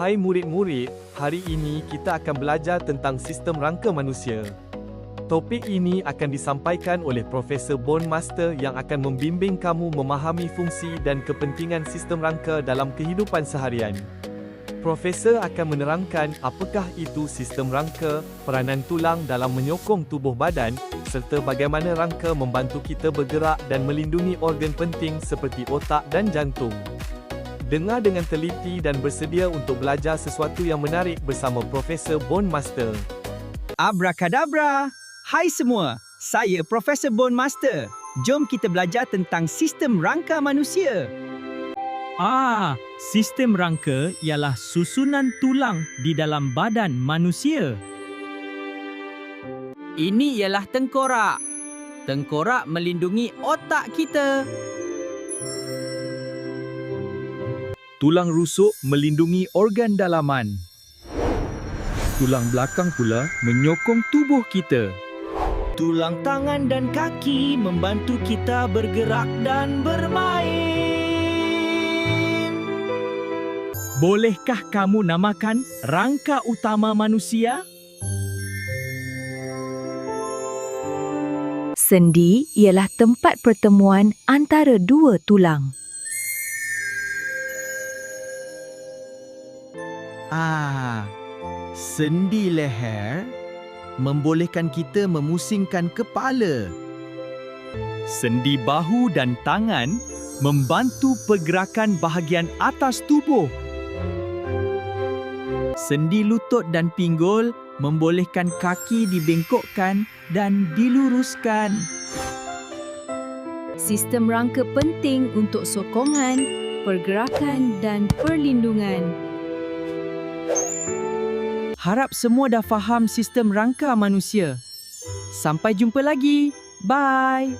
Hai murid-murid, hari ini kita akan belajar tentang sistem rangka manusia. Topik ini akan disampaikan oleh Profesor Bondmaster yang akan membimbing kamu memahami fungsi dan kepentingan sistem rangka dalam kehidupan seharian. Profesor akan menerangkan apakah itu sistem rangka, peranan tulang dalam menyokong tubuh badan, serta bagaimana rangka membantu kita bergerak dan melindungi organ penting seperti otak dan jantung. Dengar dengan teliti dan bersedia untuk belajar sesuatu yang menarik bersama Profesor Bondmaster. Abrakadabra! Hai semua, saya Profesor Bondmaster. Jom kita belajar tentang sistem rangka manusia. Sistem rangka ialah susunan tulang di dalam badan manusia. Ini ialah tengkorak. Tengkorak melindungi otak kita. Tulang rusuk melindungi organ dalaman. Tulang belakang pula menyokong tubuh kita. Tulang tangan dan kaki membantu kita bergerak dan bermain. Bolehkah kamu namakan rangka utama manusia? Sendi ialah tempat pertemuan antara dua tulang. Sendi leher membolehkan kita memusingkan kepala. Sendi bahu dan tangan membantu pergerakan bahagian atas tubuh. Sendi lutut dan pinggul membolehkan kaki dibengkokkan dan diluruskan. Sistem rangka penting untuk sokongan, pergerakan dan perlindungan. Harap semua dah faham sistem rangka manusia. Sampai jumpa lagi. Bye.